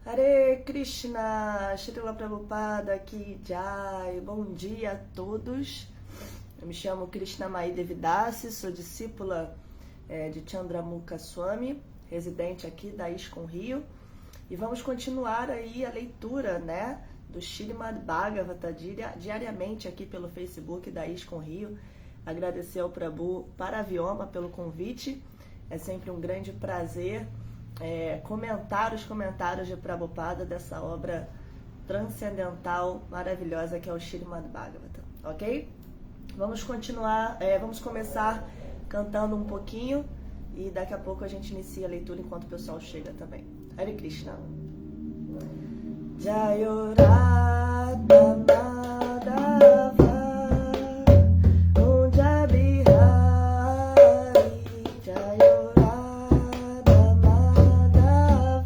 Hare Krishna, Srila Prabhupada Ki Jai. Bom dia a todos. Eu me chamo Krishnamai Devidasi, sou discípula de Chandramukha Swami, residente aqui da ISKCON Rio. E vamos continuar aí a leitura, do Srimad Bhagavata diariamente aqui pelo Facebook da ISKCON Rio. Agradecer ao Prabhu Paravyoma pelo convite. É sempre um grande prazer comentar os comentários de Prabhupada dessa obra transcendental, maravilhosa que é o Srimad Bhagavata, ok? Vamos continuar, vamos começar cantando um pouquinho e daqui a pouco a gente inicia a leitura enquanto o pessoal chega também. Hare Krishna. Jayo Radha Madhava Kunja Bihari Jayo Radha Madhava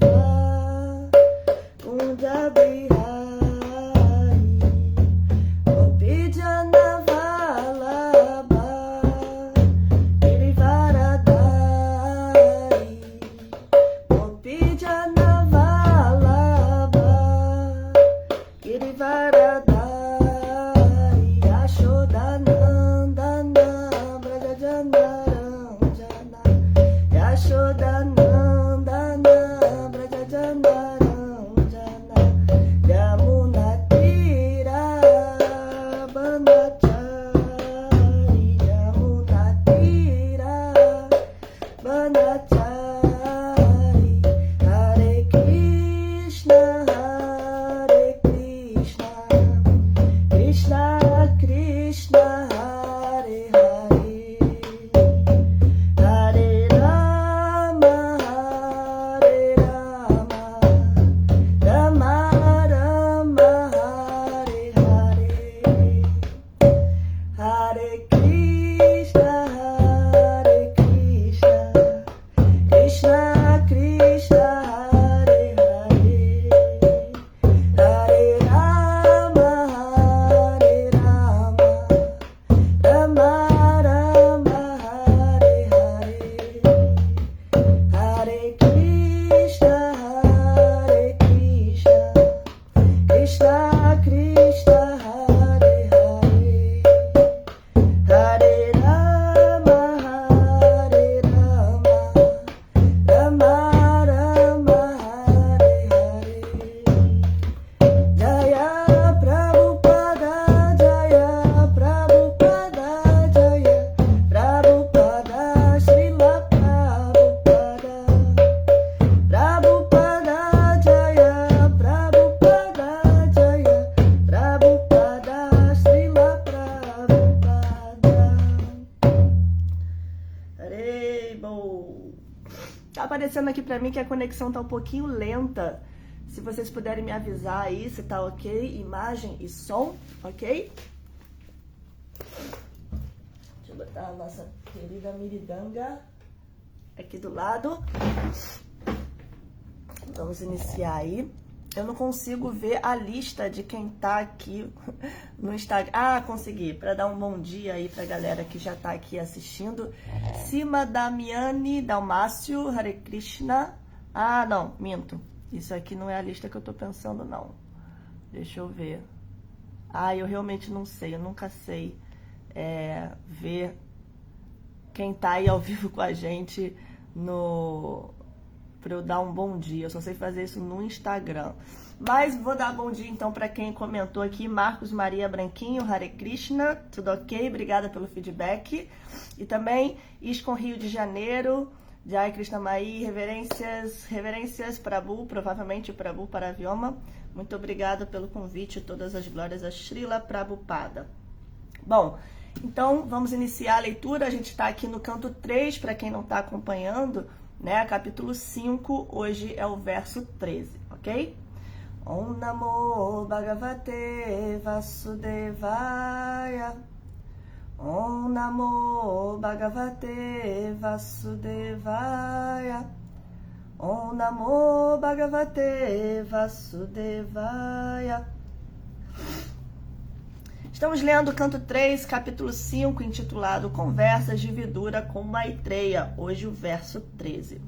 Kunja Bihari Gopi Jana Vallabha Girivaradari Gopi Jana Vallabha Girivaradari Yashodanandana Brajajanaranjana Yashodanandana Brajajanaranjana Yamunatira Banachari Yamunatira Banachari Hare Krishna Krishna Krishna Hare Hare Hare Rama Hare Rama Rama Rama Hare Hare Hare Krishna Krishna Krishna Hare Hare Hare Rama Hare Rama Rama Rama Hare Hare Hare Krishna Krishna Krishna Hare Hare Hare Rama Hare Rama Rama Rama Hare Hare Jaya Prabhupada Jaya Prabhupada Jaya Prabhupada Srila Prabhupada Prabhupada Jaya Prabhupada Jaya Prabhupada Srila Prabhupada Haribol. Tá aparecendo aqui pra mim que a conexão tá um pouquinho lenta. Se vocês puderem me avisar aí se tá ok, imagem e som, ok? Deixa eu botar a nossa querida Miridanga aqui do lado. Vamos iniciar aí. Eu não consigo ver a lista de quem tá aqui no Instagram. Ah, consegui. Para dar um bom dia aí pra galera que já tá aqui assistindo. Sima Damiani Dalmácio, Hare Krishna. Ah, não, minto. Isso aqui não é a lista que eu tô pensando, não. Deixa eu ver. Ah, eu realmente não sei. Eu nunca sei ver quem tá aí ao vivo com a gente para eu dar um bom dia. Eu só sei fazer isso no Instagram. Mas vou dar bom dia então para quem comentou aqui. Marcos Maria Branquinho, Hare Krishna, tudo ok? Obrigada pelo feedback. E também ISKCON Rio de Janeiro, Jai Krishnamai, reverências Prabhu, provavelmente o Prabhu Paravyoma. Muito obrigada pelo convite, todas as glórias a Srila Prabhupada. Bom, então vamos iniciar a leitura. A gente está aqui no canto 3, para quem não está acompanhando, capítulo 5, hoje é o verso 13, ok? Om Namo Bhagavate Vasudevaya Om Namo Bhagavate Vasudevaya Om Namo Bhagavate Vasudevaya. Estamos lendo o canto 3, capítulo 5, intitulado Conversas de Vidura com Maitreya, hoje o verso 13.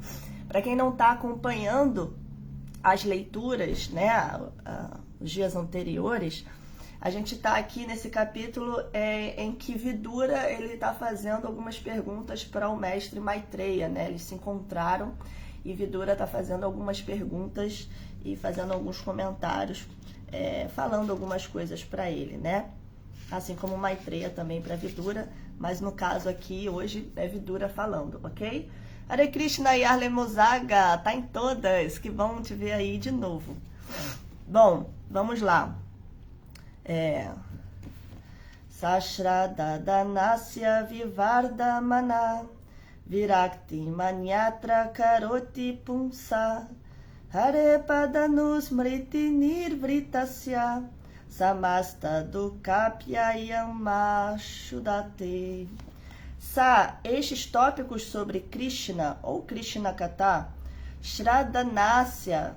Para quem não está acompanhando, as leituras, né, os dias anteriores, a gente está aqui nesse capítulo em que Vidura ele está fazendo algumas perguntas para o mestre Maitreya, né? Eles se encontraram e Vidura está fazendo algumas perguntas e fazendo alguns comentários, falando algumas coisas para ele, né? Assim como Maitreya também para Vidura, mas no caso aqui hoje é Vidura falando, ok? Hare Krishna e Arle Mozaga, tá em todas, que bom te ver aí de novo. Bom, vamos lá. Sashradadhanasya vivarda mana virakti manyatra karoti punsa hare padanusmriti nirvritasya samasta dukapyayam mashudate. Estes tópicos sobre Krishna ou Krishna Katha, Shraddhanasya,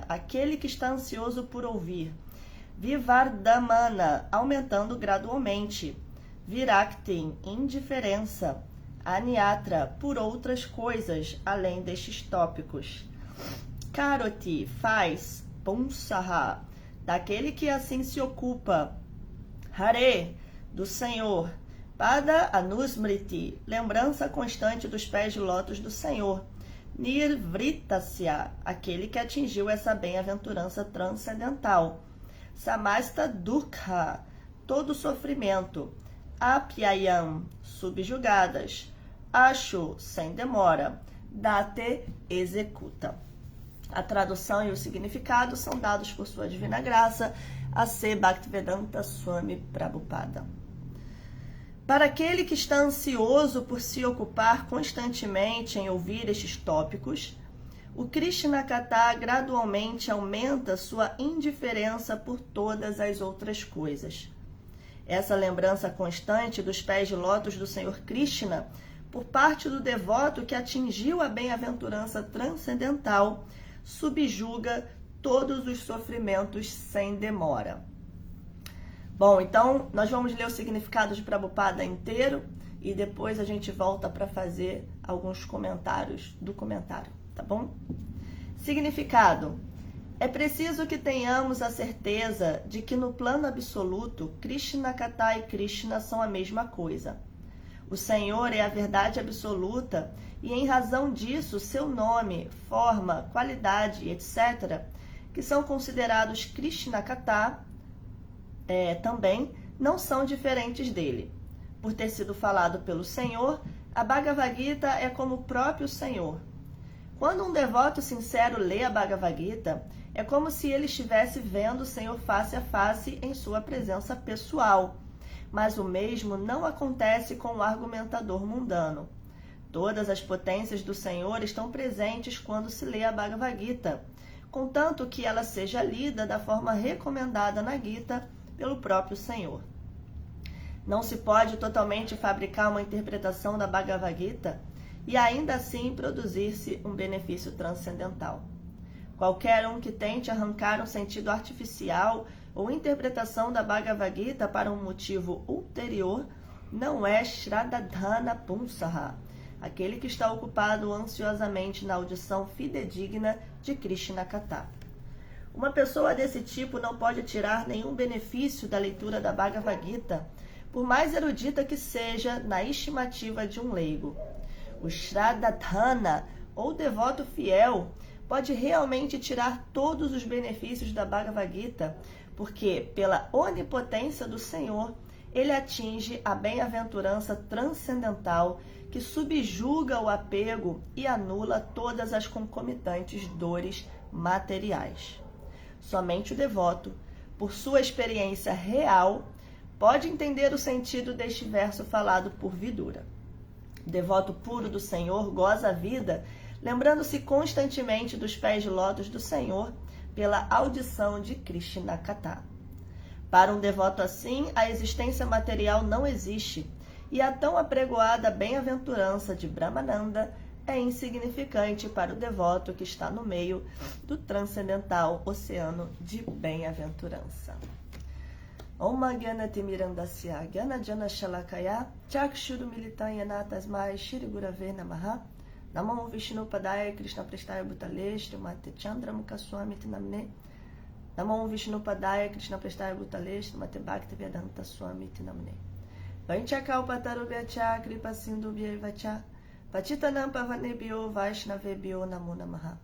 aquele que está ansioso por ouvir, Vivardhamana, aumentando gradualmente, Virakti, indiferença, Anyatra, por outras coisas, além destes tópicos, Karoti, faz, Punsaha, daquele que assim se ocupa, Hare, do Senhor, Pada Anusmriti, lembrança constante dos pés de lótus do Senhor, Nirvritasya, aquele que atingiu essa bem-aventurança transcendental, Samasta Dukha, todo sofrimento, Apyayam, subjugadas, Ashu, sem demora, Date, executa. A tradução e o significado são dados por sua divina graça, A.C. Bhaktivedanta Swami Prabhupada. Para aquele que está ansioso por se ocupar constantemente em ouvir estes tópicos, o Krishna Katha gradualmente aumenta sua indiferença por todas as outras coisas. Essa lembrança constante dos pés de lótus do Senhor Krishna, por parte do devoto que atingiu a bem-aventurança transcendental, subjuga todos os sofrimentos sem demora. Bom, então nós vamos ler o significado de Prabhupada inteiro e depois a gente volta para fazer alguns comentários do comentário, tá bom? Significado. É preciso que tenhamos a certeza de que no plano absoluto, Krishna Katha e Krishna são a mesma coisa. O Senhor é a verdade absoluta e, em razão disso, seu nome, forma, qualidade, etc., que são considerados Krishna Katha, também não são diferentes dele. Por ter sido falado pelo Senhor, a Bhagavad Gita é como o próprio Senhor. Quando um devoto sincero lê a Bhagavad Gita, é como se ele estivesse vendo o Senhor face a face em sua presença pessoal. Mas o mesmo não acontece com o argumentador mundano. Todas as potências do Senhor estão presentes quando se lê a Bhagavad Gita, contanto que ela seja lida da forma recomendada na Gita pelo próprio Senhor. Não se pode totalmente fabricar uma interpretação da Bhagavad Gita e ainda assim produzir-se um benefício transcendental. Qualquer um que tente arrancar um sentido artificial ou interpretação da Bhagavad Gita para um motivo ulterior não é Shraddhana Punsaha, aquele que está ocupado ansiosamente na audição fidedigna de Krishna Katha. Uma pessoa desse tipo não pode tirar nenhum benefício da leitura da Bhagavad Gita, por mais erudita que seja na estimativa de um leigo. O Shraddhana, ou devoto fiel, pode realmente tirar todos os benefícios da Bhagavad Gita, porque, pela onipotência do Senhor, ele atinge a bem-aventurança transcendental que subjuga o apego e anula todas as concomitantes dores materiais. Somente o devoto, por sua experiência real, pode entender o sentido deste verso falado por Vidura. O devoto puro do Senhor goza a vida, lembrando-se constantemente dos pés de lótus do Senhor pela audição de Krishna Katha. Para um devoto assim, a existência material não existe, e a tão apregoada bem-aventurança de Brahmananda é insignificante para o devoto que está no meio do transcendental oceano de bem-aventurança. Om Gyanati Mirandasya Gyanajana Shalakaya Chakshuru Militanyana Tasmai Shri Gurave Namaha Namo Vishnu Padaya Krishna Prestaya Bhutale Srimate Chandramukha Swami Tinamne. Namo Vishnu Padaya Krishna Prestaya Bhutale Srimate Bhaktivedanta Swami Tinamne. Vanchakalpatarubhyacha Kripa Sindhubhyacha Patitanam Pavanebhyo Vaishnavebhyo Namo Namaha.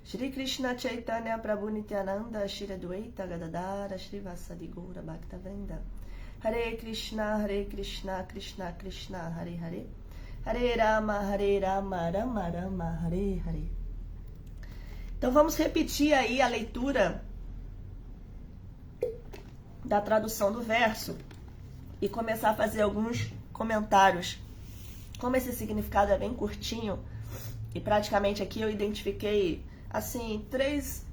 Shri Krishna Chaitanya Prabhu Nityananda Shri Adwaita Gadadara Shri Vasadi Gaura Bhaktavrinda. Hare Krishna Krishna Krishna Hare Hare Hare Rama Rama Rama Hare Hare. Então vamos repetir aí a leitura da tradução do verso e começar a fazer alguns comentários. Como esse significado é bem curtinho e praticamente aqui eu identifiquei assim três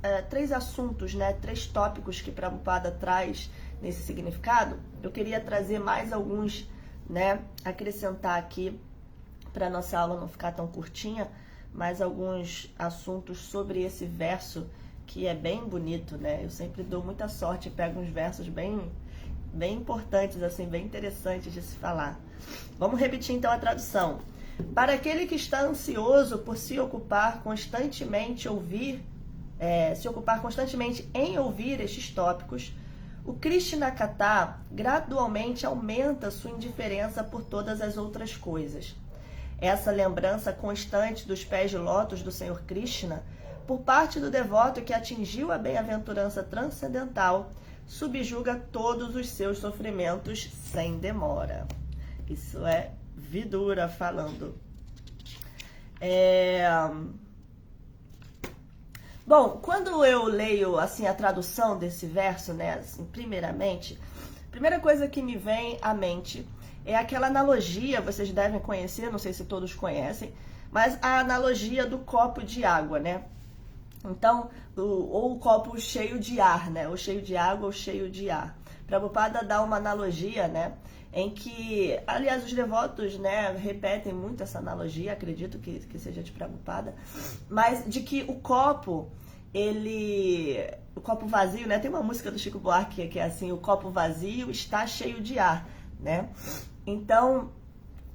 assuntos, né, 3 tópicos que Prabhupada traz nesse significado, eu queria trazer mais alguns, né, acrescentar aqui para nossa aula não ficar tão curtinha, mais alguns assuntos sobre esse verso que é bem bonito, né? Eu sempre dou muita sorte e pego uns versos bem importantes, assim, bem interessantes de se falar. Vamos repetir então a tradução. Para aquele que está ansioso por se ocupar constantemente em ouvir estes tópicos, o Krishnakatha gradualmente aumenta sua indiferença por todas as outras coisas. Essa lembrança constante dos pés de lótus do Senhor Krishna, por parte do devoto que atingiu a bem-aventurança transcendental, subjuga todos os seus sofrimentos sem demora. Isso é Vidura falando. Bom, quando eu leio assim a tradução desse verso, né, assim, primeiramente, a primeira coisa que me vem à mente é aquela analogia, vocês devem conhecer, não sei se todos conhecem, mas a analogia do copo de água, né? Então, ou o copo cheio de ar, né? Ou cheio de água ou cheio de ar. Prabhupada dá uma analogia, né? Em que, aliás, os devotos, né, repetem muito essa analogia, acredito que seja de Prabhupada, mas de que o copo vazio, né? Tem uma música do Chico Buarque que é assim, o copo vazio está cheio de ar, né? Então,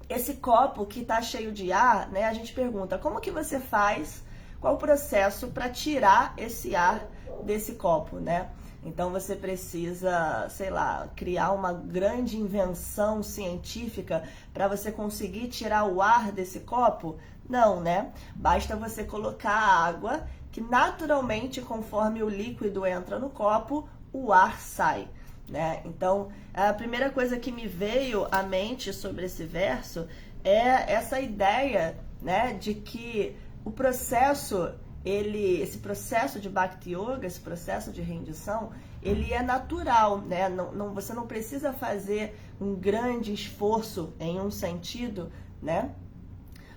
esse copo que está cheio de ar, né? A gente pergunta, como que você faz, qual o processo para tirar esse ar desse copo, né? Então você precisa, sei lá, criar uma grande invenção científica para você conseguir tirar o ar desse copo? Não, né? Basta você colocar a água, que naturalmente, conforme o líquido entra no copo, o ar sai, né? Então, a primeira coisa que me veio à mente sobre esse verso é essa ideia, né, de que o processo, esse processo de Bhakti Yoga, esse processo de rendição, ele é natural, né? Você não precisa fazer um grande esforço em um sentido, né?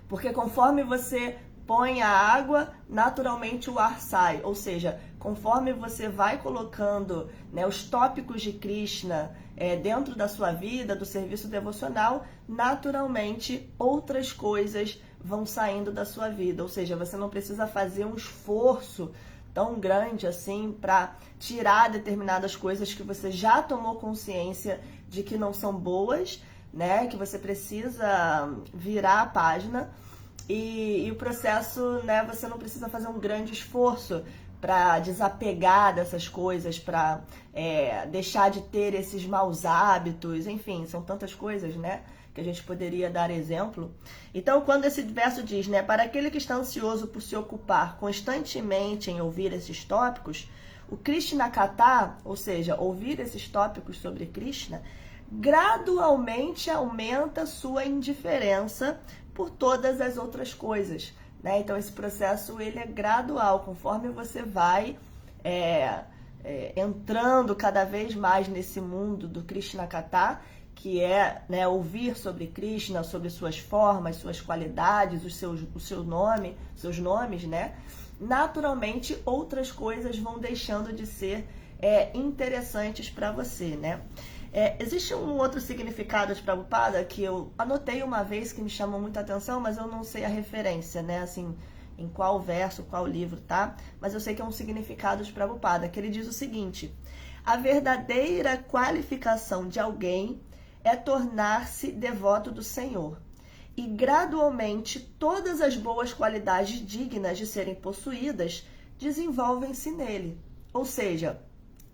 Porque conforme você põe a água, naturalmente o ar sai. Ou seja, conforme você vai colocando, né, os tópicos de Krishna dentro da sua vida, do serviço devocional, naturalmente outras coisas vão saindo da sua vida. Ou seja, você não precisa fazer um esforço tão grande assim para tirar determinadas coisas que você já tomou consciência de que não são boas, né? Que você precisa virar a página. E o processo, né, você não precisa fazer um grande esforço para desapegar dessas coisas, para deixar de ter esses maus hábitos, enfim, são tantas coisas, né, que a gente poderia dar exemplo. Então, quando esse verso diz, né, para aquele que está ansioso por se ocupar constantemente em ouvir esses tópicos, o Krishnakatha, ou seja, ouvir esses tópicos sobre Krishna, gradualmente aumenta sua indiferença por todas as outras coisas, né? Então esse processo ele é gradual, conforme você vai entrando cada vez mais nesse mundo do Krishnakatha, que é, né, ouvir sobre Krishna, sobre suas formas, suas qualidades, o seu nome, seus nomes, né? Naturalmente outras coisas vão deixando de ser interessantes para você, né? Existe um outro significado de Prabhupada que eu anotei uma vez que me chamou muita atenção, mas eu não sei a referência, né? Assim, em qual verso, qual livro, tá? Mas eu sei que é um significado de Prabhupada, que ele diz o seguinte: a verdadeira qualificação de alguém é tornar-se devoto do Senhor. e gradualmente todas as boas qualidades dignas de serem possuídas desenvolvem-se nele. Ou seja,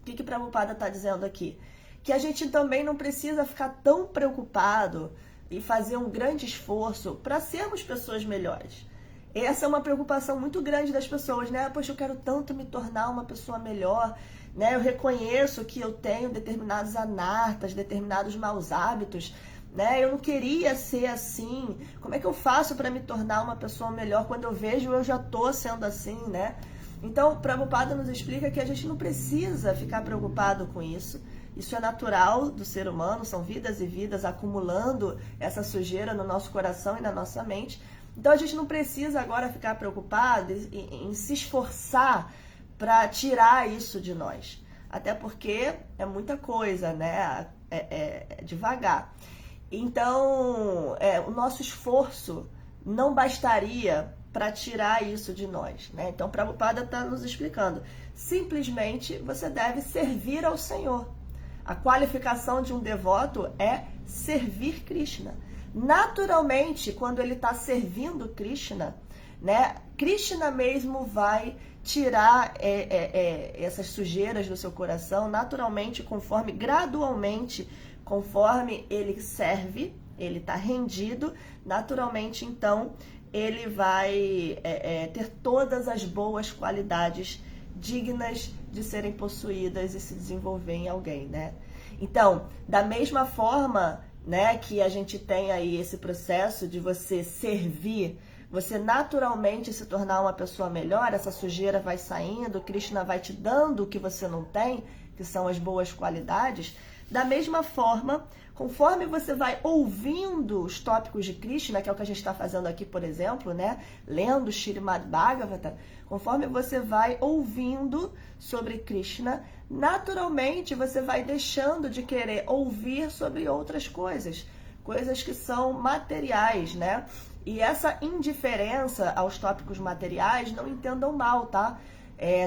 o que Prabhupada está dizendo aqui? Que a gente também não precisa ficar tão preocupado e fazer um grande esforço para sermos pessoas melhores. Essa é uma preocupação muito grande das pessoas, né? Poxa, eu quero tanto me tornar uma pessoa melhor, né? Eu reconheço que eu tenho determinados anartas, determinados maus hábitos, né? Eu não queria ser assim. Como é que eu faço para me tornar uma pessoa melhor? Quando eu vejo, eu já estou sendo assim, né? Então, Prabhupada nos explica que a gente não precisa ficar preocupado com isso. Isso é natural do ser humano, são vidas e vidas acumulando essa sujeira no nosso coração e na nossa mente. Então, a gente não precisa agora ficar preocupado em se esforçar para tirar isso de nós. Até porque é muita coisa, né? É devagar. Então, o nosso esforço não bastaria para tirar isso de nós, né? Então, Prabhupada está nos explicando. Simplesmente, você deve servir ao Senhor. A qualificação de um devoto é servir Krishna. Naturalmente, quando ele está servindo Krishna, né? Krishna mesmo vai tirar essas sujeiras do seu coração, naturalmente, gradualmente, conforme ele serve, ele está rendido, naturalmente, então, ele vai ter todas as boas qualidades dignas de serem possuídas e se desenvolver em alguém, né? Então, da mesma forma, né, que a gente tem aí esse processo de você servir, você naturalmente se tornar uma pessoa melhor, essa sujeira vai saindo, Krishna vai te dando o que você não tem, que são as boas qualidades. Da mesma forma, conforme você vai ouvindo os tópicos de Krishna, que é o que a gente está fazendo aqui, por exemplo, né? Lendo Śrīmad Bhagavatam, conforme você vai ouvindo sobre Krishna, naturalmente você vai deixando de querer ouvir sobre outras coisas, coisas que são materiais, né? E essa indiferença aos tópicos materiais, não entendam mal, tá?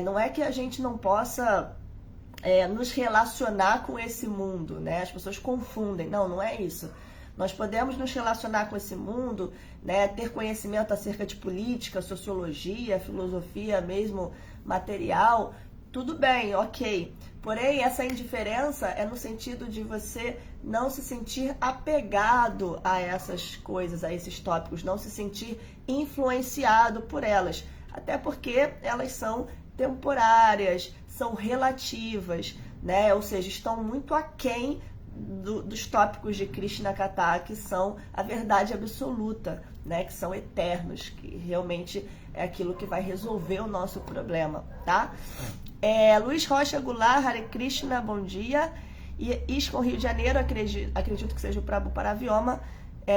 Não é que a gente não possa nos relacionar com esse mundo, né? As pessoas confundem. Não é isso. Nós podemos nos relacionar com esse mundo, né? Ter conhecimento acerca de política, sociologia, filosofia mesmo, material, tudo bem, ok. Porém, essa indiferença é no sentido de você não se sentir apegado a essas coisas, a esses tópicos, não se sentir influenciado por elas. Até porque elas são temporárias, são relativas, né? Ou seja, estão muito aquém dos tópicos de Krishna Katha, que são a verdade absoluta, né? Que são eternos, que realmente é aquilo que vai resolver o nosso problema, tá? Luiz Rocha Goulart, Hare Krishna, bom dia. E ISKCON Rio de Janeiro, acredito que seja o Prabhu Paravioma,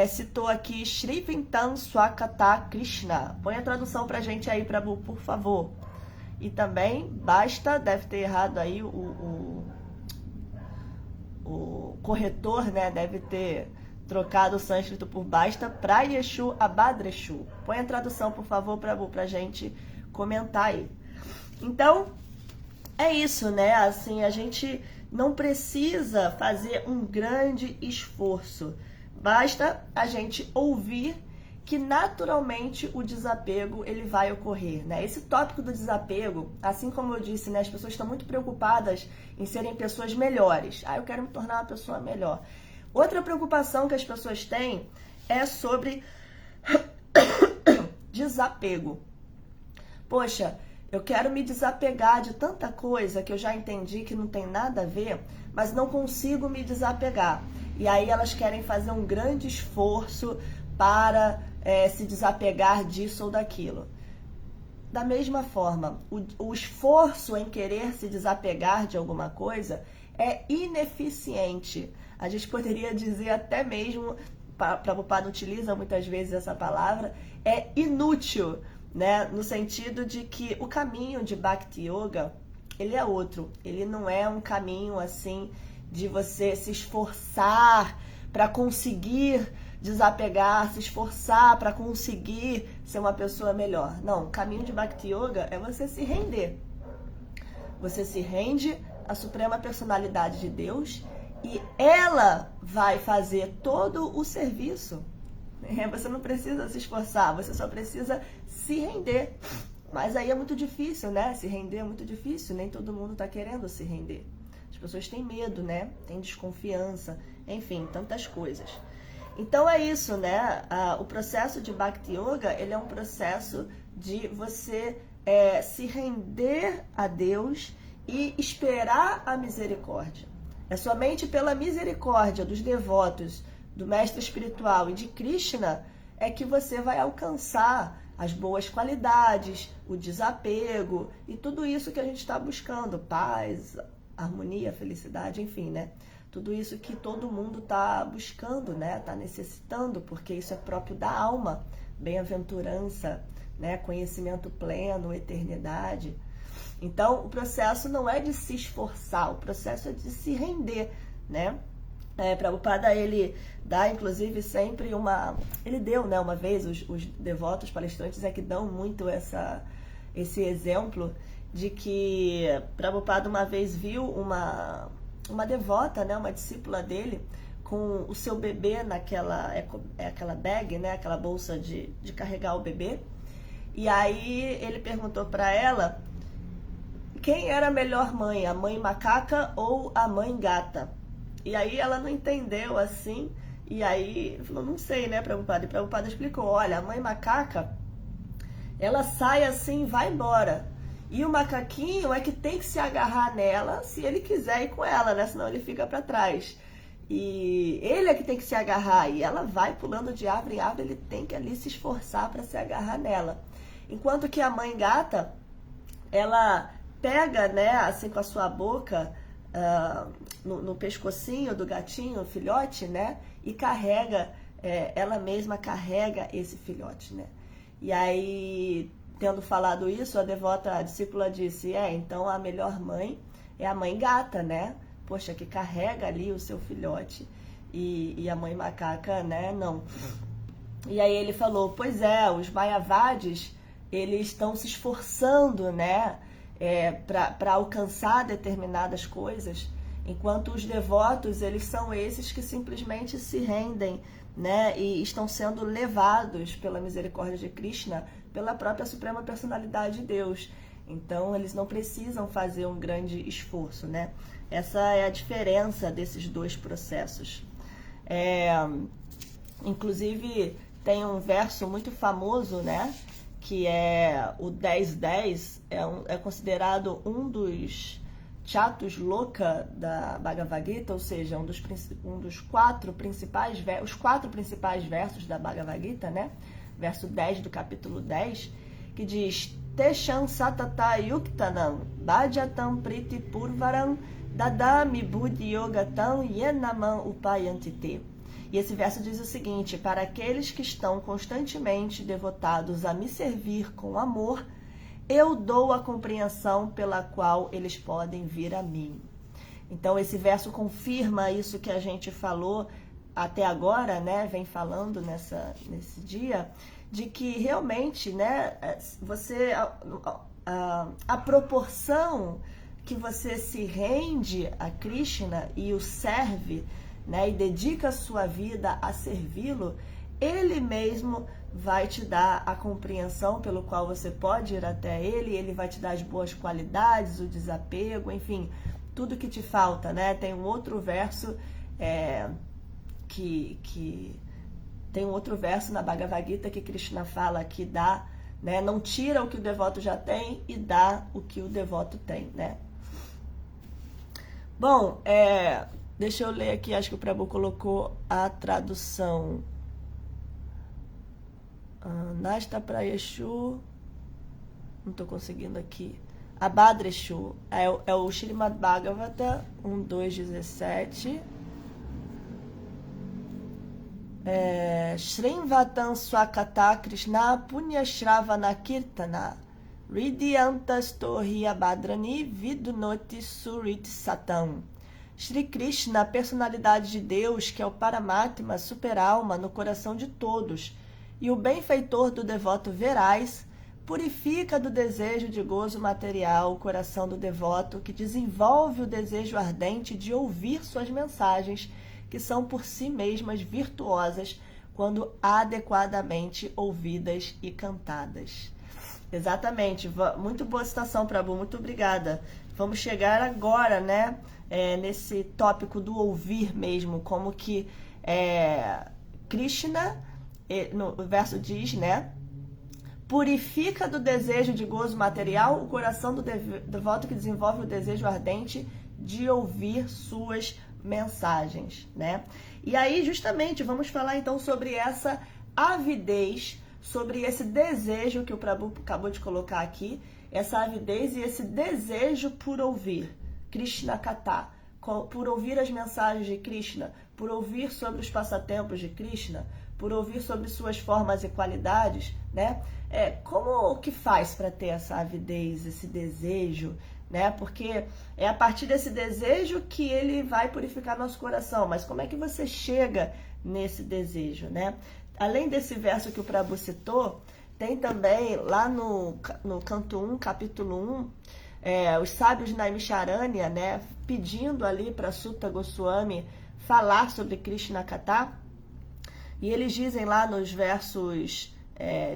citou aqui Shrivintam Swakata Krishna. Põe a tradução pra gente aí, Prabhu, por favor. E também, basta, deve ter errado aí o corretor, né? Deve ter trocado o sânscrito por basta para Yeshu Abadreshu. Põe a tradução, por favor, pra gente comentar aí. Então, é isso, né? Assim, a gente não precisa fazer um grande esforço. Basta a gente ouvir que naturalmente o desapego ele vai ocorrer, né? Esse tópico do desapego, assim como eu disse, né, as pessoas estão muito preocupadas em serem pessoas melhores. Eu quero me tornar uma pessoa melhor. Outra preocupação que as pessoas têm é sobre desapego. Poxa, eu quero me desapegar de tanta coisa que eu já entendi que não tem nada a ver, mas não consigo me desapegar. E aí elas querem fazer um grande esforço para se desapegar disso ou daquilo. Da mesma forma, o esforço em querer se desapegar de alguma coisa é ineficiente. A gente poderia dizer até mesmo, Prabhupada utiliza muitas vezes essa palavra, é inútil, né? No sentido de que o caminho de Bhakti Yoga, ele é outro. Ele não é um caminho assim de você se esforçar para conseguir desapegar, se esforçar para conseguir ser uma pessoa melhor. Não, o caminho de Bhakti Yoga é você se render. Você se rende à Suprema Personalidade de Deus e ela vai fazer todo o serviço. Você não precisa se esforçar, você só precisa se render. Mas aí é muito difícil, né? Se render é muito difícil, nem todo mundo está querendo se render. As pessoas têm medo, né? Tem desconfiança, enfim, tantas coisas. Então é isso, né? O processo de Bhakti Yoga, ele é um processo de você se render a Deus e esperar a misericórdia. É somente pela misericórdia dos devotos, do mestre espiritual e de Krishna é que você vai alcançar as boas qualidades, o desapego e tudo isso que a gente está buscando, paz, harmonia, felicidade, enfim, né? Tudo isso que todo mundo está buscando, né? Está necessitando, porque isso é próprio da alma, bem-aventurança, né? Conhecimento pleno, eternidade. Então, o processo não é de se esforçar, o processo é de se render, né? Prabhupada, ele dá, inclusive, sempre ele deu, né, uma vez, os devotos palestrantes é que dão muito esse exemplo de que Prabhupada uma vez viu uma devota, né, uma discípula dele, com o seu bebê naquela aquela bag, né, aquela bolsa de carregar o bebê. E aí ele perguntou para ela quem era a melhor mãe, a mãe macaca ou a mãe gata? E aí ela não entendeu assim, e aí falou, não sei, né, Prabhupada? E Prabhupada explicou, olha, a mãe macaca, ela sai assim e vai embora. E o macaquinho é que tem que se agarrar nela se ele quiser ir com ela, né? Senão ele fica para trás. E ele é que tem que se agarrar, e ela vai pulando de árvore em árvore, ele tem que ali se esforçar para se agarrar nela. Enquanto que a mãe gata, ela pega, né, assim com a sua boca, no pescocinho do gatinho, o filhote, né? E carrega, ela mesma carrega esse filhote, né? E aí, tendo falado isso, a discípula disse, então a melhor mãe é a mãe gata, né? Poxa, que carrega ali o seu filhote. E a mãe macaca, né? Não. E aí ele falou, pois é, os Mayavadis, eles estão se esforçando, né? Para alcançar determinadas coisas, enquanto os devotos, eles são esses que simplesmente se rendem, né, e estão sendo levados pela misericórdia de Krishna, pela própria Suprema Personalidade de Deus. Então, eles não precisam fazer um grande esforço, né? Essa é a diferença desses dois processos. Inclusive, tem um verso muito famoso, né? Que é o 10.10, é considerado um dos chatus loka da Bhagavad Gita, ou seja, os quatro principais versos da Bhagavad Gita, né? Verso 10 do capítulo 10, que diz Tesham satata yuktanam bhajatam priti purvaram dadami buddhi yogatam yenamam upayantite. E esse verso diz o seguinte, para aqueles que estão constantemente devotados a me servir com amor, eu dou a compreensão pela qual eles podem vir a mim. Então esse verso confirma isso que a gente falou até agora, né, vem falando nesse dia, de que realmente, né, a proporção que você se rende a Krishna e o serve, né, e dedica a sua vida a servi-lo, ele mesmo vai te dar a compreensão pelo qual você pode ir até ele, ele vai te dar as boas qualidades, o desapego, enfim, tudo que te falta, né? Tem um outro verso tem um outro verso na Bhagavad Gita que Krishna fala que dá, né, não tira o que o devoto já tem e dá o que o devoto tem, né? Bom, deixa eu ler aqui, acho que o Prabhu colocou a tradução. Nasta Prayeshu, não estou conseguindo aqui. Abhadreshu, é o Srimad Bhagavata 1.2.17. Srimvatam Swakata Krishna Punya Shravana Kirtana Ridyantastohi Abhadrani Vidunoti Surit Satam. Shri Krishna, a personalidade de Deus, que é o Paramatma, super-alma no coração de todos, e o benfeitor do devoto veraz, purifica do desejo de gozo material o coração do devoto, que desenvolve o desejo ardente de ouvir suas mensagens, que são por si mesmas virtuosas, quando adequadamente ouvidas e cantadas. Exatamente, muito boa citação, Prabhu, muito obrigada. Vamos chegar agora, né, nesse tópico do ouvir mesmo, como que Krishna, no verso diz, né, purifica do desejo de gozo material o coração do devoto que desenvolve o desejo ardente de ouvir suas mensagens, né? E aí, justamente, vamos falar então sobre essa avidez, sobre esse desejo que o Prabhu acabou de colocar aqui, essa avidez e esse desejo por ouvir Krishna Katha, por ouvir as mensagens de Krishna, por ouvir sobre os passatempos de Krishna, por ouvir sobre suas formas e qualidades, né? Como que faz para ter essa avidez, esse desejo, né? Porque é a partir desse desejo que ele vai purificar nosso coração. Mas como é que você chega nesse desejo, né? Além desse verso que o Prabhu citou, tem também lá no canto 1, capítulo 1, os sábios de Naimisharanya, né, pedindo ali para Sutta Goswami falar sobre Krishna Katha. E eles dizem lá nos versos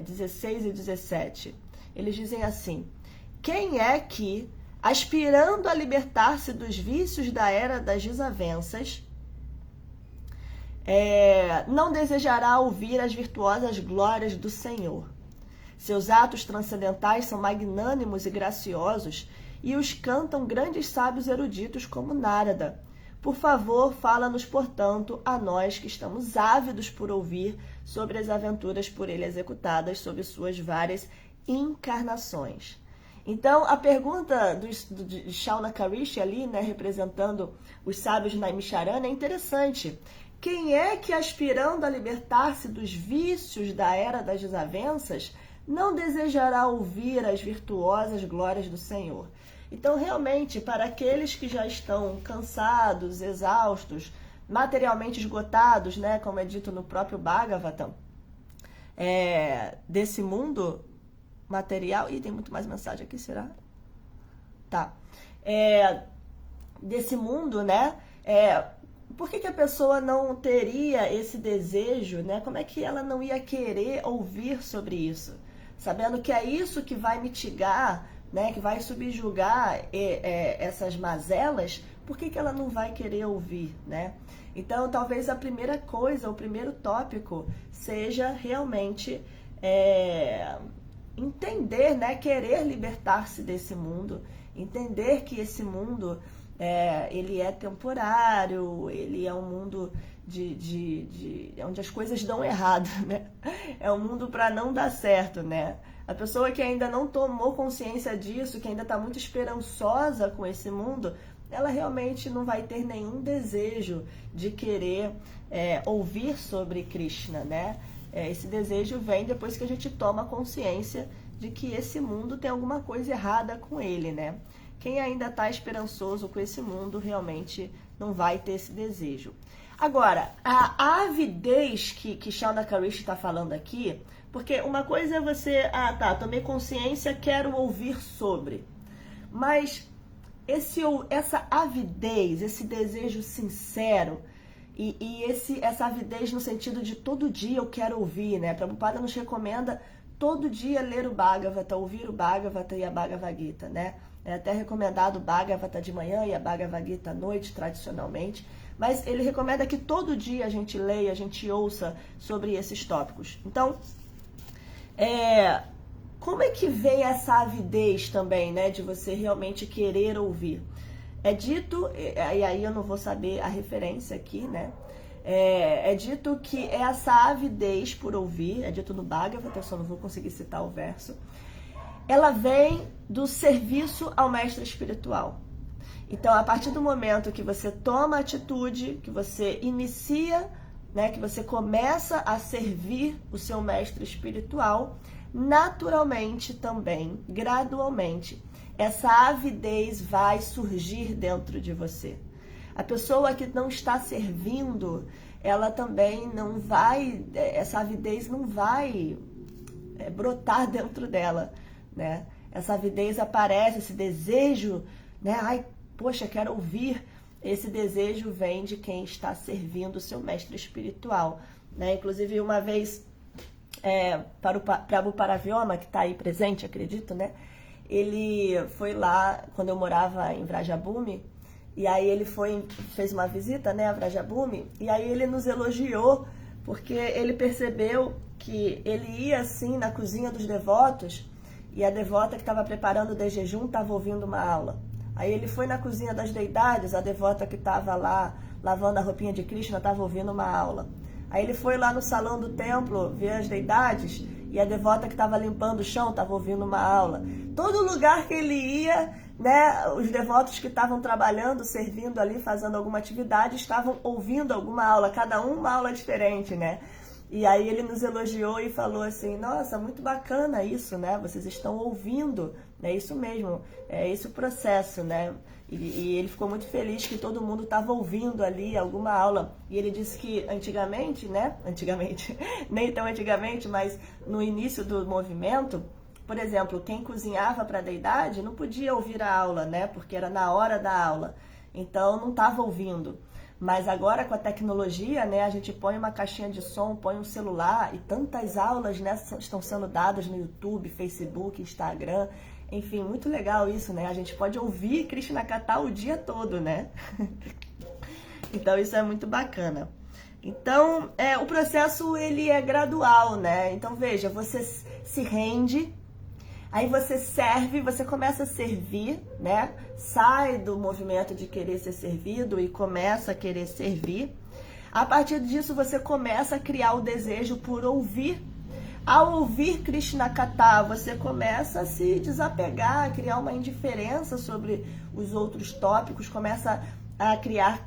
16 e 17, eles dizem assim: quem é que, aspirando a libertar-se dos vícios da era das desavenças, não desejará ouvir as virtuosas glórias do Senhor? Seus atos transcendentais são magnânimos e graciosos, e os cantam grandes sábios eruditos como Narada. Por favor, fala-nos, portanto, a nós que estamos ávidos por ouvir sobre as aventuras por ele executadas sob suas várias encarnações. Então, a pergunta de Shaunakarishi ali, né, representando os sábios de Naimisharanya, é interessante. Quem é que, aspirando a libertar-se dos vícios da era das desavenças, não desejará ouvir as virtuosas glórias do Senhor? Então, realmente, para aqueles que já estão cansados, exaustos, materialmente esgotados, né, como é dito no próprio Bhagavatam, desse mundo material... Ih, tem muito mais mensagem aqui, será? Tá. Desse mundo, né? Por que a pessoa não teria esse desejo, né? Como é que ela não ia querer ouvir sobre isso? Sabendo que é isso que vai mitigar, né, que vai subjugar essas mazelas, por que ela não vai querer ouvir, né? Então, talvez a primeira coisa, o primeiro tópico, seja realmente entender, né, querer libertar-se desse mundo, entender que esse mundo ele é temporário, ele é um mundo onde as coisas dão errado, né? É um mundo para não dar certo, né? A pessoa que ainda não tomou consciência disso, que ainda está muito esperançosa com esse mundo, ela realmente não vai ter nenhum desejo de querer ouvir sobre Krishna, né? Esse desejo vem depois que a gente toma consciência de que esse mundo tem alguma coisa errada com ele, né? Quem ainda está esperançoso com esse mundo realmente não vai ter esse desejo. Agora, a avidez que Shaunakarishi está falando aqui, porque uma coisa é você, tomei consciência, quero ouvir sobre. Mas essa avidez, esse desejo sincero, e essa avidez no sentido de todo dia eu quero ouvir, né? Prabhupada nos recomenda todo dia ler o Bhagavata, ouvir o Bhagavata e a Bhagavad Gita, né? É até recomendado o Bhagavata de manhã e a Bhagavad Gita à noite, tradicionalmente. Mas ele recomenda que todo dia a gente leia, a gente ouça sobre esses tópicos. Então, como é que vem essa avidez também, né? De você realmente querer ouvir? É dito, e aí eu não vou saber a referência aqui, né? É dito que essa avidez por ouvir, é dito no Bhagavata, eu só não vou conseguir citar o verso, ela vem do serviço ao mestre espiritual. Então, a partir do momento que você toma atitude, que você inicia, né, que você começa a servir o seu mestre espiritual, naturalmente também, gradualmente, essa avidez vai surgir dentro de você. A pessoa que não está servindo, ela também não vai, essa avidez não vai brotar dentro dela, né? Essa avidez aparece, esse desejo, né? Ai, poxa, quero ouvir. Esse desejo vem de quem está servindo o seu mestre espiritual, né? Inclusive, uma vez, para o Prabhu Paravyoma, que está aí presente, acredito, né? Ele foi lá, quando eu morava em Vrajabhumi, e aí ele fez uma visita, né, a Vrajabhumi, e aí ele nos elogiou, porque ele percebeu que ele ia, assim, na cozinha dos devotos, e a devota que estava preparando o de jejum estava ouvindo uma aula. Aí ele foi na cozinha das deidades, a devota que estava lá lavando a roupinha de Krishna estava ouvindo uma aula. Aí ele foi lá no salão do templo ver as deidades e a devota que estava limpando o chão estava ouvindo uma aula. Todo lugar que ele ia, né, os devotos que estavam trabalhando, servindo ali, fazendo alguma atividade, estavam ouvindo alguma aula, cada um uma aula diferente, né? E aí ele nos elogiou e falou assim, nossa, muito bacana isso, né? Vocês estão ouvindo, é isso mesmo, é esse o processo, né? E ele ficou muito feliz que todo mundo estava ouvindo ali alguma aula. E ele disse que antigamente, né? Antigamente, nem tão antigamente, mas no início do movimento, por exemplo, quem cozinhava para a deidade não podia ouvir a aula, né? Porque era na hora da aula. Então não estava ouvindo. Mas agora com a tecnologia, né, a gente põe uma caixinha de som, põe um celular e tantas aulas, né, estão sendo dadas no YouTube, Facebook, Instagram. Enfim, muito legal isso, né? A gente pode ouvir Krishna Katha o dia todo, né? Então isso é muito bacana. Então, o processo ele é gradual, né? Então veja, você se rende, aí você serve, você começa a servir, né? Sai do movimento de querer ser servido e começa a querer servir. A partir disso, você começa a criar o desejo por ouvir. Ao ouvir Krishna Katha, você começa a se desapegar, a criar uma indiferença sobre os outros tópicos, começa a criar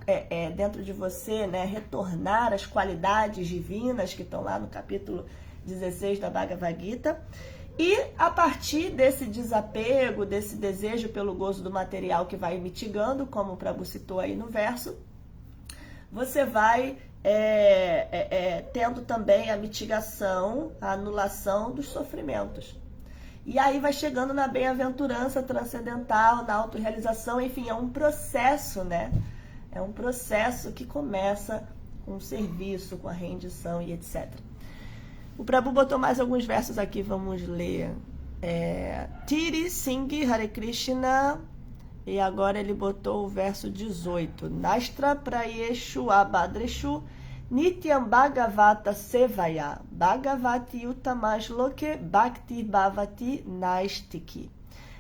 dentro de você, né? Retornar as qualidades divinas que estão lá no capítulo 16 da Bhagavad Gita. E a partir desse desapego, desse desejo pelo gozo do material que vai mitigando, como o Prabhu citou aí no verso, você vai tendo também a mitigação, a anulação dos sofrimentos. E aí vai chegando na bem-aventurança transcendental, na autorrealização, enfim, é um processo, né? É um processo que começa com o serviço, com a rendição e etc. O Prabhu botou mais alguns versos aqui, vamos ler. Tiri Singh Hare Krishna, e agora ele botou o verso 18. Nastra Prayeshu Abhadreshu Nityam Bhagavata Sevaya Bhagavati Uttamash Loke Bhakti Bhavati Naistiki.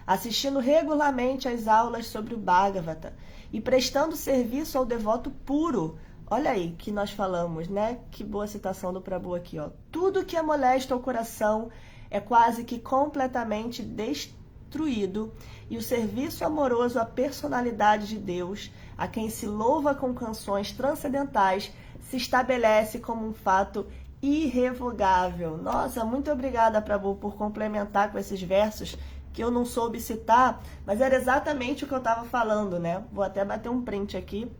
Assistindo regularmente às aulas sobre o Bhagavata e prestando serviço ao devoto puro. Olha aí que nós falamos, né? Que boa citação do Prabhu aqui, ó. Tudo que é molesto ao coração é quase que completamente destruído, e o serviço amoroso à personalidade de Deus, a quem se louva com canções transcendentais, se estabelece como um fato irrevogável. Nossa, muito obrigada, Prabhu, por complementar com esses versos que eu não soube citar, mas era exatamente o que eu estava falando, né? Vou até bater um print aqui.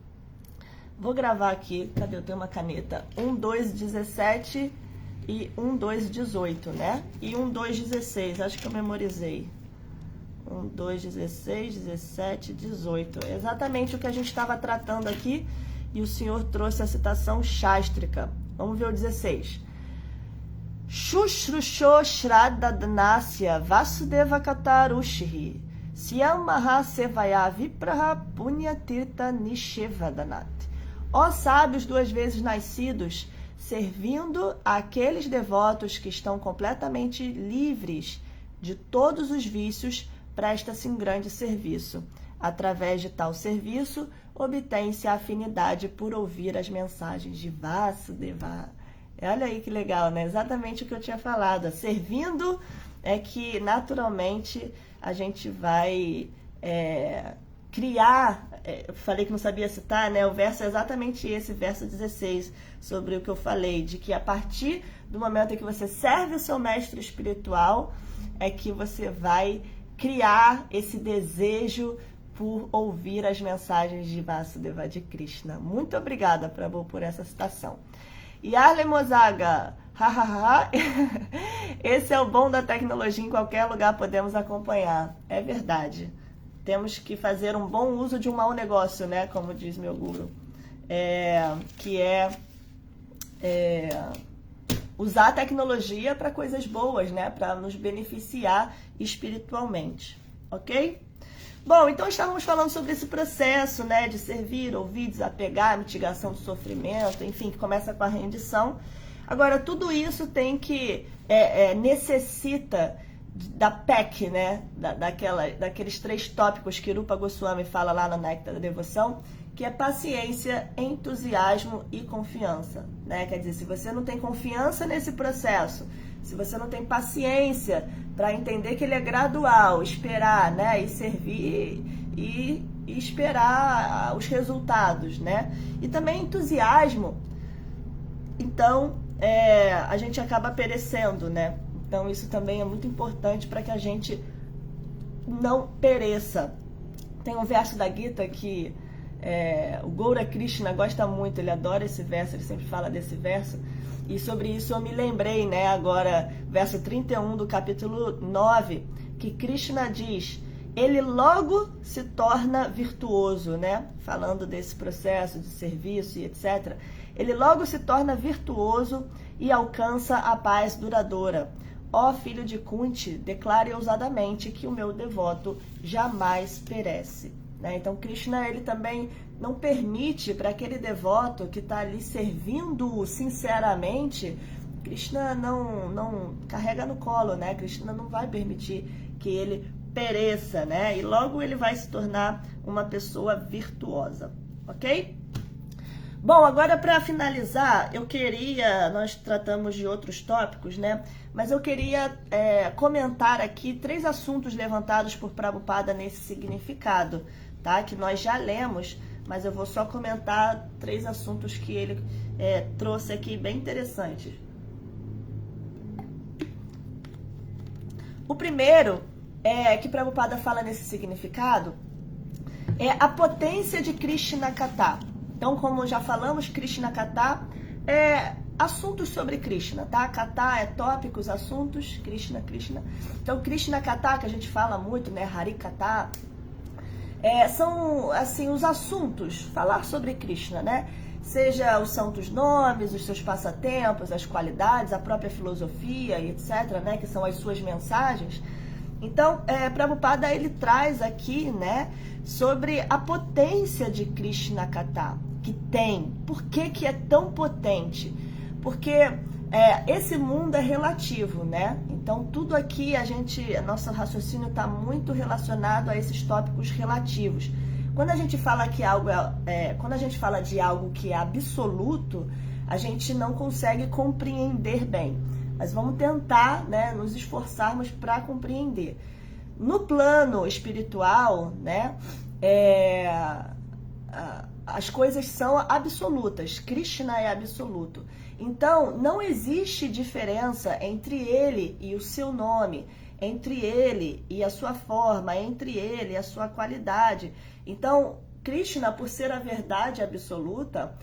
Vou gravar aqui, cadê? Eu tenho uma caneta. 1.2.17 e 1.2.18, né? E 1.2.16, acho que eu memorizei. 1.2.16, 17, 18. É exatamente o que a gente estava tratando aqui. E o senhor trouxe a citação chástrica. Vamos ver o 16. Shushrusho Shraddadnasya Vasudeva Katarushri Syam Mahasevaya Vipraha Punyatirtha Nishevadanat. Ó sábios 2 vezes nascidos, servindo àqueles devotos que estão completamente livres de todos os vícios, presta-se um grande serviço. Através de tal serviço, obtém-se a afinidade por ouvir as mensagens de Vasudeva. Olha aí que legal, né? Exatamente o que eu tinha falado. Servindo é que, naturalmente, a gente vai criar... eu falei que não sabia citar, né? O verso é exatamente esse, verso 16, sobre o que eu falei, de que a partir do momento em que você serve o seu mestre espiritual, é que você vai criar esse desejo por ouvir as mensagens de Vasudeva de Krishna. Muito obrigada, Prabhu, por essa citação. E Arlen Mozaga, hahaha, esse é o bom da tecnologia, em qualquer lugar podemos acompanhar. É verdade. Temos que fazer um bom uso de um mau negócio, né? Como diz meu guru. Que é usar a tecnologia para coisas boas, né? Para nos beneficiar espiritualmente, ok? Bom, então estávamos falando sobre esse processo, né? De servir, ouvir, desapegar, mitigação do sofrimento, enfim, que começa com a rendição. Agora, tudo isso tem que, necessita da PEC, né? Daqueles 3 tópicos que Rupa Goswami fala lá no Néctar da Devoção, que é paciência, entusiasmo e confiança, né? Quer dizer, se você não tem confiança nesse processo, se você não tem paciência para entender que ele é gradual, esperar, né? E servir e esperar os resultados, né? E também entusiasmo, então a gente acaba perecendo, né? Então isso também é muito importante para que a gente não pereça. Tem um verso da Gita que o Gaura Krishna gosta muito, ele adora esse verso, ele sempre fala desse verso, e sobre isso eu me lembrei, né, agora, verso 31 do capítulo 9, que Krishna diz, ele logo se torna virtuoso, né, falando desse processo de serviço e etc, ele logo se torna virtuoso e alcança a paz duradoura. Ó filho de Kunti, declare ousadamente que o meu devoto jamais perece. Então, Krishna, ele também não permite para aquele devoto que está ali servindo sinceramente, Krishna não carrega no colo, né? Krishna não vai permitir que ele pereça, né? E logo ele vai se tornar uma pessoa virtuosa, ok? Bom, agora para finalizar, nós tratamos de outros tópicos, né? Mas eu queria comentar aqui 3 assuntos levantados por Prabhupada nesse significado, tá? Que nós já lemos, mas eu vou só comentar 3 assuntos que ele trouxe aqui bem interessantes. O primeiro que Prabhupada fala nesse significado é a potência de Krishna Katha. Então, como já falamos, Krishna Katha é assuntos sobre Krishna, tá? Katha é tópicos, assuntos, Krishna. Então, Krishna Katha, que a gente fala muito, né? Hari Katha, são, assim, os assuntos, falar sobre Krishna, né? Seja os santos nomes, os seus passatempos, as qualidades, a própria filosofia e etc., né? Que são as suas mensagens. Então, Prabhupada, ele traz aqui, né? Sobre a potência de Krishna Katha, que tem. Por que é tão potente? Porque esse mundo é relativo, né? Então, tudo aqui, nosso raciocínio está muito relacionado a esses tópicos relativos. Quando a gente fala que quando a gente fala de algo que é absoluto, a gente não consegue compreender bem. Mas vamos tentar, né, nos esforçarmos para compreender. No plano espiritual, né, as coisas são absolutas. Krishna é absoluto. Então, não existe diferença entre ele e o seu nome, entre ele e a sua forma, entre ele e a sua qualidade. Então, Krishna, por ser a verdade absoluta,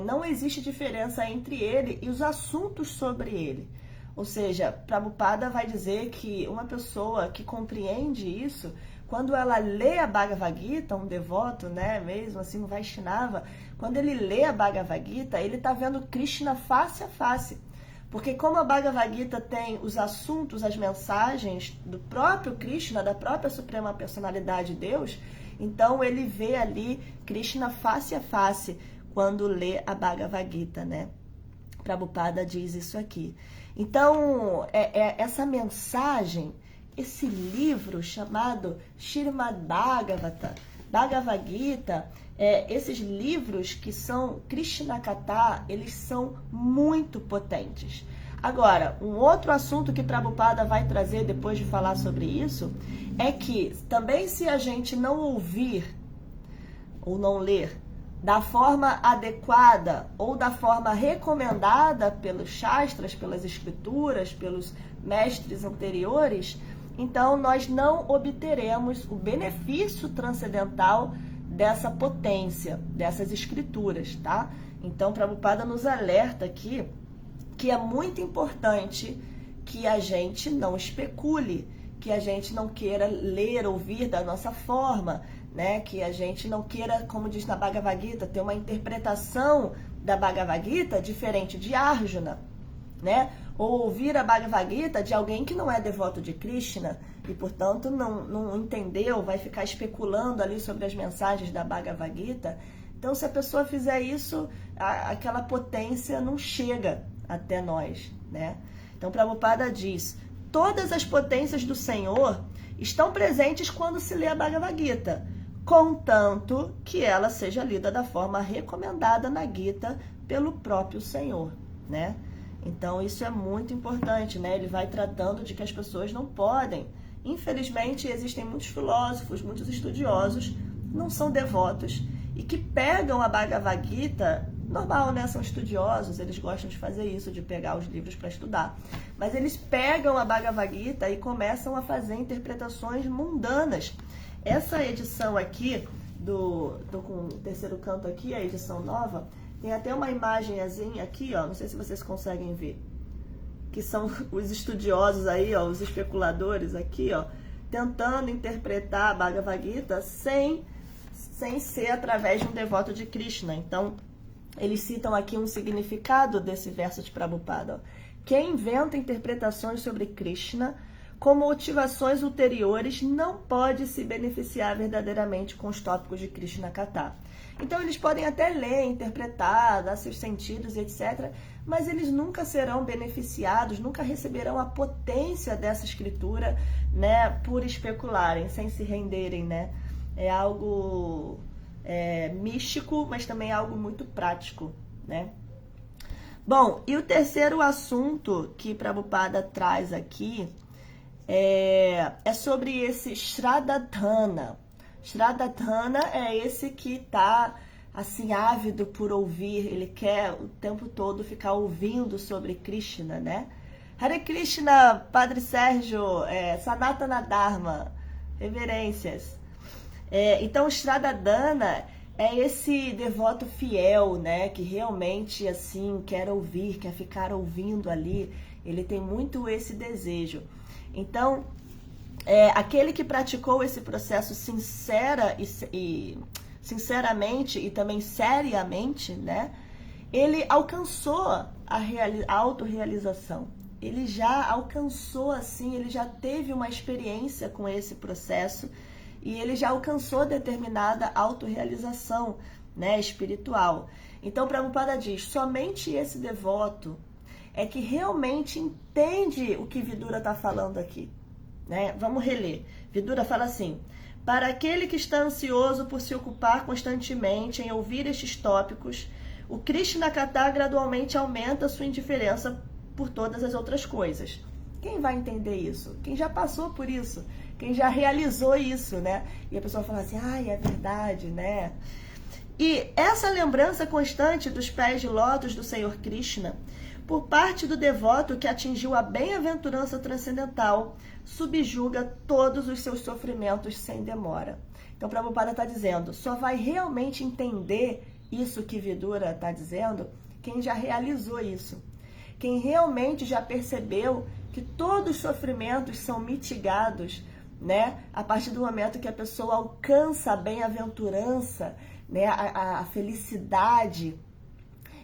não existe diferença entre ele e os assuntos sobre ele. Ou seja, Prabhupada vai dizer que uma pessoa que compreende isso, quando ela lê a Bhagavad Gita, um devoto, né, mesmo assim, um Vaishnava, quando ele lê a Bhagavad Gita, ele está vendo Krishna face a face. Porque como a Bhagavad Gita tem os assuntos, as mensagens do próprio Krishna, da própria Suprema Personalidade de Deus, então ele vê ali Krishna face a face quando lê a Bhagavad Gita, né? Prabhupada diz isso aqui. Então, essa mensagem, esse livro chamado Srimad Bhagavad Gita, esses livros que são Krishna Katha, eles são muito potentes. Agora, um outro assunto que Prabhupada vai trazer depois de falar sobre isso, é que também se a gente não ouvir ou não ler da forma adequada ou da forma recomendada pelos shastras, pelas escrituras, pelos mestres anteriores, então nós não obteremos o benefício transcendental dessa potência, dessas escrituras, tá? Então, Prabhupada nos alerta aqui que é muito importante que a gente não especule, que a gente não queira ler, ouvir da nossa forma, né? Que a gente não queira, como diz na Bhagavad Gita, ter uma interpretação da Bhagavad Gita diferente de Arjuna, né? Ou ouvir a Bhagavad Gita de alguém que não é devoto de Krishna e, portanto, não entendeu, vai ficar especulando ali sobre as mensagens da Bhagavad Gita. Então, se a pessoa fizer isso, aquela potência não chega até nós, né? Então, Prabhupada diz, todas as potências do Senhor estão presentes quando se lê a Bhagavad Gita, contanto que ela seja lida da forma recomendada na Gita pelo próprio Senhor, né? Então, isso é muito importante, né? Ele vai tratando de que as pessoas não podem. Infelizmente, existem muitos filósofos, muitos estudiosos, não são devotos, e que pegam a Bhagavad Gita, normal, né? São estudiosos, eles gostam de fazer isso, de pegar os livros para estudar. Mas eles pegam a Bhagavad Gita e começam a fazer interpretações mundanas. Essa edição aqui, com o terceiro canto aqui, a edição nova, tem até uma imagenzinha aqui, ó, não sei se vocês conseguem ver, que são os estudiosos aí, ó, os especuladores aqui, ó, tentando interpretar a Bhagavad Gita sem ser através de um devoto de Krishna. Então, eles citam aqui um significado desse verso de Prabhupada. Ó. Quem inventa interpretações sobre Krishna com motivações ulteriores não pode se beneficiar verdadeiramente com os tópicos de Krishna Katha. Então, eles podem até ler, interpretar, dar seus sentidos, etc., mas eles nunca serão beneficiados, nunca receberão a potência dessa escritura, né, por especularem, sem se renderem, né? É algo místico, mas também é algo muito prático, né? Bom, e o terceiro assunto que Prabhupada traz aqui é sobre esse Shraddhana. Shraddhana é esse que está assim, ávido por ouvir, ele quer o tempo todo ficar ouvindo sobre Krishna, né? Hare Krishna, Padre Sérgio, Sanatana Dharma, reverências. Então, o Shraddhana é esse devoto fiel, né? Que realmente, assim, quer ouvir, quer ficar ouvindo ali, ele tem muito esse desejo. Então, aquele que praticou esse processo sinceramente e também seriamente, né? Ele alcançou a autorrealização. Ele já alcançou, assim, ele já teve uma experiência com esse processo e ele já alcançou determinada autorrealização, né, espiritual. Então, Prabhupada diz, somente esse devoto é que realmente entende o que Vidura está falando aqui. Né? Vamos reler. Vidura fala assim, para aquele que está ansioso por se ocupar constantemente em ouvir estes tópicos, o Krishna Katha gradualmente aumenta sua indiferença por todas as outras coisas. Quem vai entender isso? Quem já passou por isso? Quem já realizou isso, né? E a pessoa fala assim, é verdade, né? E essa lembrança constante dos pés de lótus do Senhor Krishna, por parte do devoto que atingiu a bem-aventurança transcendental, subjuga todos os seus sofrimentos sem demora. Então, Prabhupada está dizendo, só vai realmente entender isso que Vidura está dizendo quem já realizou isso. Quem realmente já percebeu que todos os sofrimentos são mitigados, né, a partir do momento que a pessoa alcança a bem-aventurança, né, a felicidade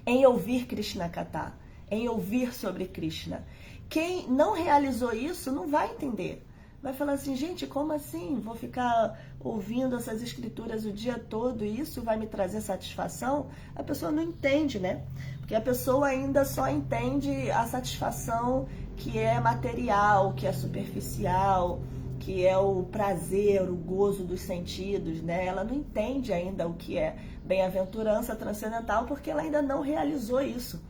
em ouvir Krishna Katha, em ouvir sobre Krishna. Quem não realizou isso não vai entender. Vai falar assim, gente, como assim? Vou ficar ouvindo essas escrituras o dia todo e isso vai me trazer satisfação? A pessoa não entende, né? Porque a pessoa ainda só entende a satisfação que é material, que é superficial, que é o prazer, o gozo dos sentidos, né? Ela não entende ainda o que é bem-aventurança transcendental porque ela ainda não realizou isso.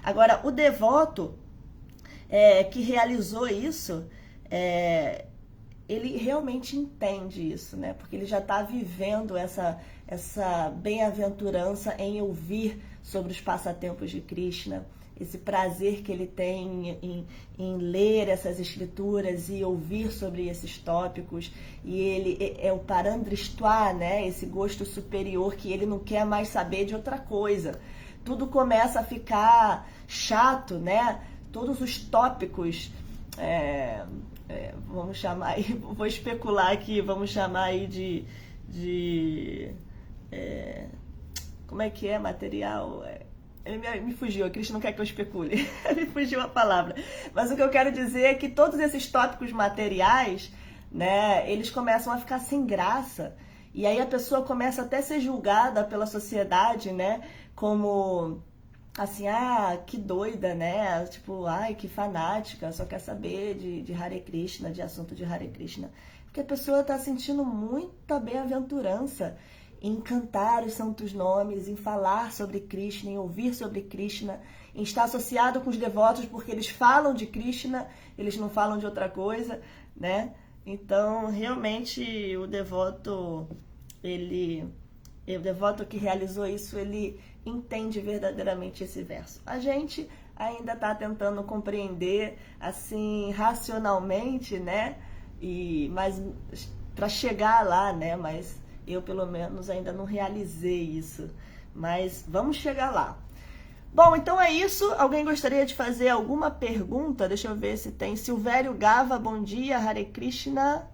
Agora, o devoto que realizou isso, ele realmente entende isso, né? Porque ele já está vivendo essa bem-aventurança em ouvir sobre os passatempos de Krishna, esse prazer que ele tem em ler essas escrituras e ouvir sobre esses tópicos, e ele é o parandristva, né? Esse gosto superior que ele não quer mais saber de outra coisa. Tudo começa a ficar chato, né? Todos os tópicos, vamos chamar aí, vou especular aqui, vamos chamar aí de como é que é material? Me fugiu, a Cris não quer que eu especule. Me fugiu a palavra. Mas o que eu quero dizer é que todos esses tópicos materiais, né, eles começam a ficar sem graça. E aí a pessoa começa até a ser julgada pela sociedade, né, como assim, que doida, né? Tipo, ai, que fanática, só quer saber de Hare Krishna, de assunto de Hare Krishna. Porque a pessoa está sentindo muita bem-aventurança em cantar os santos nomes, em falar sobre Krishna, em ouvir sobre Krishna, em estar associado com os devotos, porque eles falam de Krishna, eles não falam de outra coisa, né? Então, realmente, o devoto que realizou isso, ele entende verdadeiramente esse verso. A gente ainda está tentando compreender, assim, racionalmente, né? Mas para chegar lá, né? Mas eu, pelo menos, ainda não realizei isso. Mas vamos chegar lá. Bom, então é isso. Alguém gostaria de fazer alguma pergunta? Deixa eu ver se tem. Silvério Gava, bom dia. Hare Krishna.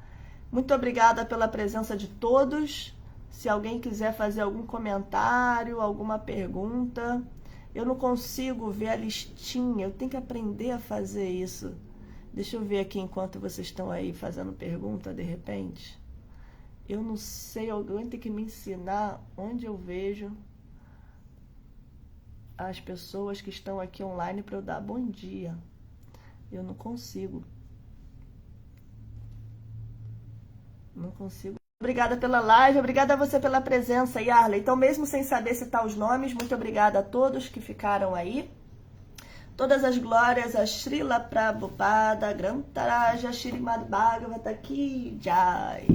Muito obrigada pela presença de todos. Se alguém quiser fazer algum comentário, alguma pergunta. Eu não consigo ver a listinha. Eu tenho que aprender a fazer isso. Deixa eu ver aqui enquanto vocês estão aí fazendo pergunta, de repente. Eu não sei, alguém tem que me ensinar onde eu vejo as pessoas que estão aqui online para eu dar bom dia. Eu não consigo. Não consigo. Obrigada pela live, obrigada a você pela presença, Yarley. Então, mesmo sem saber citar os nomes, muito obrigada a todos que ficaram aí. Todas as glórias a Srila Prabhupada, Grantaraja, Shrimad Bhagavata Ki Jai.